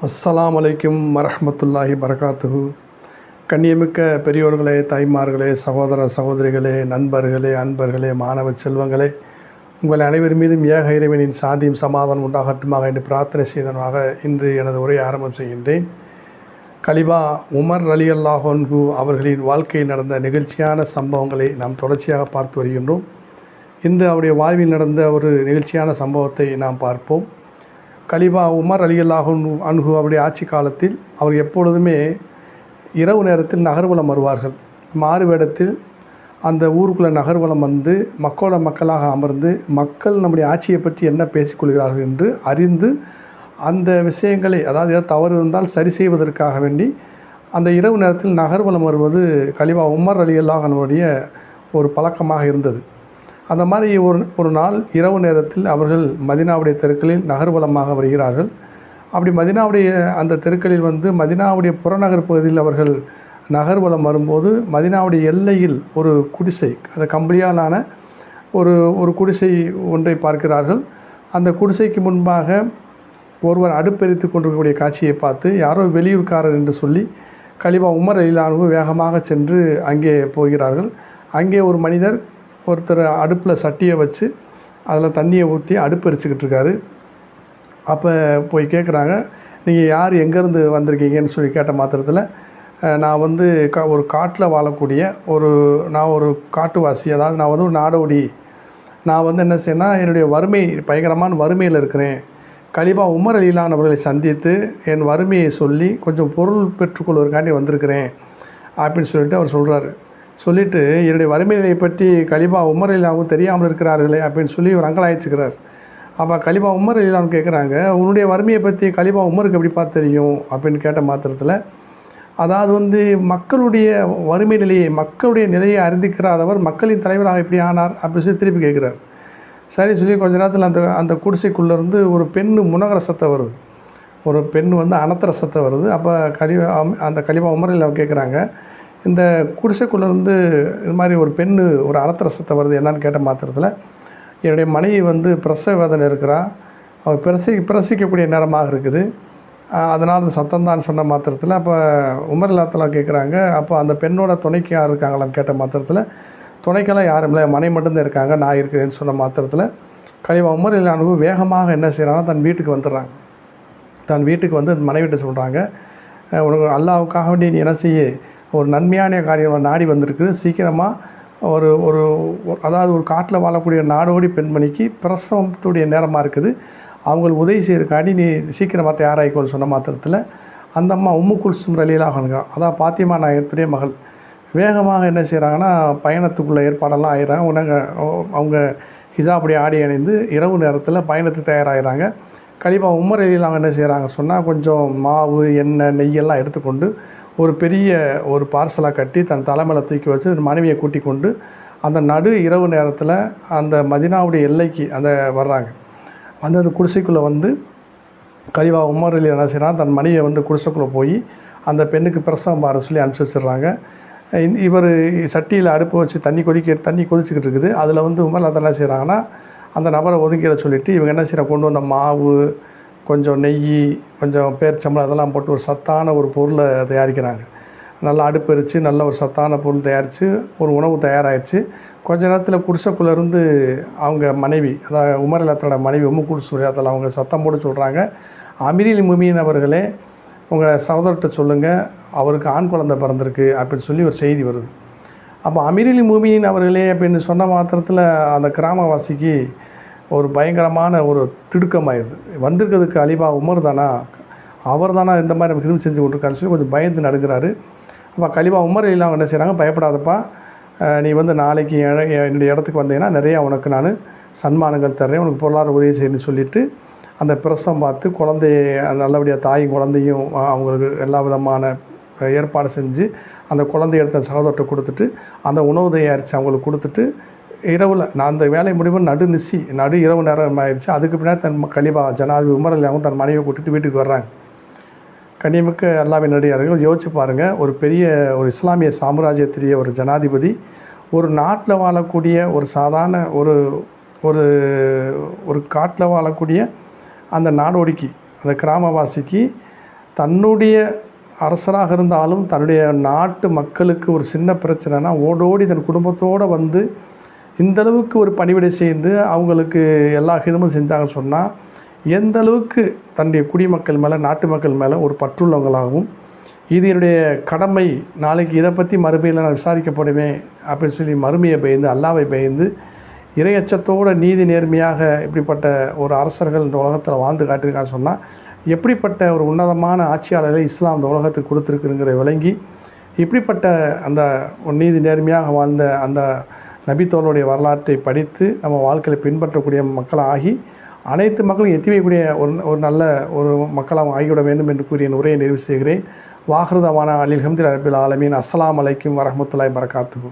அஸ்ஸலாமு அலைக்கும் வரஹ்மத்துல்லாஹி பரகாத்துஹு. கண்ணியமிக்க பெரியோர்களே, தாய்மார்களே, சகோதர சகோதரிகளே, நண்பர்களே, அன்பர்களே, மாணவ செல்வங்களே, உங்கள் அனைவர் மீதும் ஏக இறைவனின் சாந்தியும் சமாதானம் உண்டாகட்டுமாக என்று பிரார்த்தனை செய்தனமாக இன்று எனது உரையை ஆரம்பம் செய்கின்றேன். கலிபா உமர் ரலியல்லாஹு அன்ஹு அவர்களின் வாழ்க்கையில் நடந்த நிகழ்ச்சியான சம்பவங்களை நாம் தொடர்ச்சியாக பார்த்து வருகின்றோம். இன்று அவருடைய வாழ்வில் நடந்த ஒரு நிகழ்ச்சியான சம்பவத்தை நாம் பார்ப்போம். கலிபா உமர் ரலியல்லாஹு அன்ஹு அவருடைய ஆட்சி காலத்தில் அவர் எப்பொழுதுமே இரவு நேரத்தில் நகர்வலம் வருவார்கள். மாறு வேடத்தில் அந்த ஊருக்குள்ளே நகர்வலம் வந்து மக்களோட மக்களாக அமர்ந்து மக்கள் நம்முடைய ஆட்சியை பற்றி என்ன பேசிக்கொள்கிறார்கள் என்று அறிந்து அந்த விஷயங்களை, அதாவது ஏதாவது தவறு இருந்தால் சரி செய்வதற்காக வேண்டி அந்த இரவு நேரத்தில் நகர்வலம் வருவது கலிபா உமர் ரலியல்லாஹு அன்ஹுவுடைய ஒரு பழக்கமாக இருந்தது. அந்த மாதிரி ஒரு நாள் இரவு நேரத்தில் அவர்கள் மதினாவுடைய தெருக்களில் நகர்வலமாக வருகிறார்கள். அப்படி மதினாவுடைய அந்த தெருக்களில் வந்து மதினாவுடைய புறநகர் பகுதியில் அவர்கள் நகர்வலம் வரும்போது மதினாவுடைய எல்லையில் ஒரு குடிசை, அந்த கம்பளியாலான ஒரு குடிசை ஒன்றை பார்க்கிறார்கள். அந்த குடிசைக்கு முன்பாக ஒருவர் அடுப்பெரித்து கொண்டிருக்கக்கூடிய காட்சியை பார்த்து யாரோ வெளியூர்காரர் என்று சொல்லி கலிபா உமர் ரலியல்லாஹு அன்ஹு வேகமாக சென்று அங்கே போகிறார்கள். அங்கே ஒரு மனிதர் ஒருத்தர் அடுப்பில் சட்டியை வச்சு அதில் தண்ணியை ஊற்றி அடுப்பு எரிச்சிக்கிட்டு இருக்காரு. அப்போ போய் கேட்குறாங்க, நீங்கள் யார், எங்கேருந்து வந்திருக்கீங்கன்னு சொல்லி கேட்ட மாத்திரத்தில் நான் வந்து ஒரு காட்டில் வாழக்கூடிய நான் ஒரு காட்டுவாசி, அதாவது நான் வந்து ஒரு நாடோடி. நான் வந்து என்ன செய்யணும்னா என்னுடைய வறுமை, பயங்கரமான வறுமையில் இருக்கிறேன். கலிபா உமர் ரலியல்லாஹு அன்ஹு அவர்களை சந்தித்து என் வறுமையை சொல்லி கொஞ்சம் பொருள் பெற்றுக்கொள்வதற்காண்டி வந்திருக்கிறேன் அப்படின்னு சொல்லிட்டு அவர் சொல்கிறாரு. சொல்லிவிட்டு என்னுடைய வறுமை நிலையை பற்றி கலிபா உமர் ரலியல்லாஹு அன்ஹு தெரியாமல் இருக்கிறார்களே அப்படின்னு சொல்லி ஒரு அங்கலாய்ச்சிக்கிறார். அப்போ கலிபா உமர் ரலியல்லாஹு அன்ஹு கேட்குறாங்க, உன்னுடைய வறுமையை பற்றி கலிபா உமருக்கு எப்படிப்பா தெரியும் அப்படின்னு கேட்ட மாத்திரத்தில், அதாவது வந்து மக்களுடைய வறுமை நிலையை, மக்களுடைய நிலையை அறிந்திக்கிறாதவர் மக்களின் தலைவராக எப்படி ஆனார் அப்படின்னு சொல்லி திருப்பி கேட்குறார். சரி சொல்லி கொஞ்ச நேரத்தில் அந்த குடிசைக்குள்ளேருந்து ஒரு பெண்ணு முனகிற சத்தம் வருது, ஒரு பெண் வந்து அனத்துற சத்தம் வருது. அப்போ அந்த கலிபா உமர் ரலியல்லாஹு அன்ஹு கேட்குறாங்க, இந்த குடிசைக்குள்ளேருந்து இது மாதிரி ஒரு பெண்ணு ஒரு அனத்துற சத்தம் வருது என்னன்னு கேட்ட மாத்திரத்தில், என்னுடைய மனைவி வந்து பிரசவ வேதனை இருக்கிறா, அவள் பிரசவிக்கக்கூடிய நேரமாக இருக்குது, அதனால் அந்த சத்தம் தான் சொன்ன மாத்திரத்தில், அப்போ உமர் ரலியல்லாஹு அன்ஹு கேட்குறாங்க, அப்போ அந்த பெண்ணோட துணைக்கு யார் இருக்காங்களான்னு கேட்ட மாத்திரத்தில், துணைக்கெல்லாம் யாரும் இல்லை, மனைவி மட்டும்தான் இருக்காங்க, நான் இருக்கிறேன்னு சொன்ன மாத்திரத்தில் கலிபா உமர் ரலியல்லாஹு அன்ஹு வேகமாக என்ன செய்கிறாங்கன்னா தன் வீட்டுக்கு வந்துடுறாங்க. தன் வீட்டுக்கு வந்து மனைவிட்ட சொல்கிறாங்க, உனக்கு அல்லாஹ்வுக்காக வேண்டி நீ என்ன செய்ய, ஒரு நன்மையான காரியம் நாடி வந்திருக்கு, சீக்கிரமாக ஒரு அதாவது ஒரு காட்டில் வாழக்கூடிய நாடோடி பெண்மணிக்கு பிரசவத்துடைய நேரமாக இருக்குது, அவங்களுக்கு உதவி செய்யறதுக்காண்டி நீ சீக்கிரமாக தயாராகிக்கோன்னு சொன்ன மாத்திரத்தில் அந்த அம்மா உம்மு குல்சும் ரலியல்லாஹு அன்ஹா, அதான் பாத்திமா நாயகத்துடைய மகள், வேகமாக என்ன செய்கிறாங்கன்னா பயணத்துக்குள்ளே ஏற்பாடெல்லாம் ஆகிறாங்க. அவங்க ஹிஜாபுடைய ஆடை அணிந்து இரவு நேரத்தில் பயணத்துக்கு தயாராகிறாங்க. கலிபா உமர் ரலியல்லாஹு அன்ஹு என்ன செய்கிறாங்க சொன்னால், கொஞ்சம் மாவு, எண்ணெய், நெய்யெல்லாம் எடுத்துக்கொண்டு ஒரு பெரிய ஒரு பார்சலாக கட்டி தன் தலைமையில தூக்கி வச்சு மனைவியை கூட்டிக் கொண்டு அந்த நடு இரவு நேரத்தில் அந்த மதினாவுடைய எல்லைக்கு வர்றாங்க. வந்து அந்த குடிசைக்குள்ளே வந்து கலிபா உமர் ரலியல்லாஹு அன்ஹு என்ன செய்கிறாங்க, தன் மனைவியை வந்து குடிசைக்குள்ளே போய் அந்த பெண்ணுக்கு பிரசவம் பார சொல்லி அனுப்பிச்சி வச்சிடுறாங்க. இவர் சட்டியில் அடுப்பு வச்சு தண்ணி கொதிச்சுக்கிட்டு இருக்குது. அதில் வந்து உமர் ரலியல்லாஹு அன்ஹு என்ன செய்கிறாங்கன்னா அந்த நபரை ஒதுங்கிட சொல்லிவிட்டு இவங்க என்ன செய்கிறாங்க, கொண்டு வந்த மாவு, கொஞ்சம் நெய், கொஞ்சம் பேரிச்சம்பழம் அதெல்லாம் போட்டு ஒரு சத்தான ஒரு பொருளை தயாரிக்கிறாங்க. நல்லா அடுப்பெரித்து நல்ல ஒரு சத்தான பொருள் தயாரித்து ஒரு உணவு தயாராகிடுச்சு. கொஞ்ச நேரத்தில் குடிசைக்குள்ளேருந்து அவங்க மனைவி, அதாவது உமர் ரலியல்லாஹு அன்ஹுவோட மனைவி உம்மு குல்சும் ரலியல்லாஹு அவங்க சத்தம் போட்டு சொல்கிறாங்க, அமீருல் முஃமினீன் அவர்களே, உங்கள் சகோதரர்கிட்ட சொல்லுங்கள், அவருக்கு ஆண் குழந்தை பிறந்திருக்கு அப்படின்னு சொல்லி ஒரு செய்தி வருது. அப்போ அமீருல் முஃமினீன் அவர்களே அப்படின்னு சொன்ன மாத்திரத்தில் அந்த கிராமவாசிக்கு ஒரு பயங்கரமான ஒரு திடுக்கமாயிருது. வந்திருக்கிறதுக்கு கலிபா உமர் தானா, அவர் தானா இந்த மாதிரி நமக்கு திரும்பி செஞ்சு கொண்டிருக்காருன்னு சொல்லி கொஞ்சம் பயந்து நடுங்கிறாரு. அப்போ கலிபா உமர் ரலியல்லாஹு என்ன செய்கிறாங்க, பயப்படாதப்பா, நீ வந்து நாளைக்கு என்னுடைய இடத்துக்கு வந்தீங்கன்னா நிறையா உனக்கு நான் சன்மானங்கள் தர்றேன், உனக்கு பொருளாதார உதவி செய்யணும்னு சொல்லிவிட்டு அந்த பிரசவம் பார்த்து குழந்தைய நல்லபடியாக தாயும் குழந்தையும் அவங்களுக்கு எல்லா விதமான ஏற்பாடு செஞ்சு அந்த குழந்தைய எடுத்த சகோதரர்கிட்ட கொடுத்துட்டு அந்த உணவு தயாரித்து அவங்களுக்கு கொடுத்துட்டு இரவில் நான் அந்த வேலை முடிவு நடு இரவு நேரம் ஆயிடுச்சு. அதுக்கு பின்னாடி தன் கலிபா ஜனாதிபதி உமர் ரலியல்லாஹு அன்ஹு தன் மனைவியை கூட்டிட்டு வீட்டுக்கு வர்றாங்க. கண்ணியமிக்க அல்லாஹ்வின் நடிகார்கள், யோசிச்சு பாருங்கள், ஒரு பெரிய ஒரு இஸ்லாமிய சாம்ராஜ்யத்திலேயே ஒரு ஜனாதிபதி ஒரு நாட்டில் வாழக்கூடிய ஒரு சாதாரண ஒரு காட்டில் வாழக்கூடிய அந்த நாடோடிக்கு, அந்த கிராமவாசிக்கு தன்னுடைய அரசராக இருந்தாலும் தன்னுடைய நாட்டு மக்களுக்கு ஒரு சின்ன பிரச்சனைனா ஓடோடி தன் குடும்பத்தோடு வந்து இந்தளவுக்கு ஒரு பணிவிடை செய்து அவங்களுக்கு எல்லா ஹிதமும் செஞ்சாங்கன்னு சொன்னால் எந்த அளவுக்கு தன்னுடைய குடிமக்கள் மேலே நாட்டு மக்கள் மேலே ஒரு பற்றுள்ளவங்களாகவும் இது என்னுடைய கடமை, நாளைக்கு இதை பற்றி மறுமையில் நான் விசாரிக்கப்படுவேன் அப்படின்னு சொல்லி மறுமையை பயந்து அல்லாவை பயந்து இறையச்சத்தோடு நீதி நேர்மையாக இப்படிப்பட்ட ஒரு அரசர்கள் இந்த உலகத்தில் வாழ்ந்து காட்டியிருக்கான்னு சொன்னால் எப்படிப்பட்ட ஒரு உன்னதமான ஆட்சியாளர்களை இஸ்லாம் இந்த உலகத்துக்கு கொடுத்துருக்குங்கிற விளங்கி இப்படிப்பட்ட அந்த நீதி நேர்மையாக வாழ்ந்த அந்த நபித்தோளுடைய வரலாற்றை படித்து நம்ம வாழ்க்கையில் பின்பற்றக்கூடிய மக்களாகி அனைத்து மக்களும் எத்தி வைக்கக்கூடிய ஒரு நல்ல ஒரு மக்களாக ஆகிவிட வேண்டும் என்று கூறிய உரையை நிறைவு செய்கிறேன். வாஹிரு தவானா அனில் ஹம்துலில்லாஹி ரப்பில் ஆலமீன். அஸ்ஸலாமு அலைக்கும் வரஹ்மத்துல்லாஹி வபரகாத்துஹு.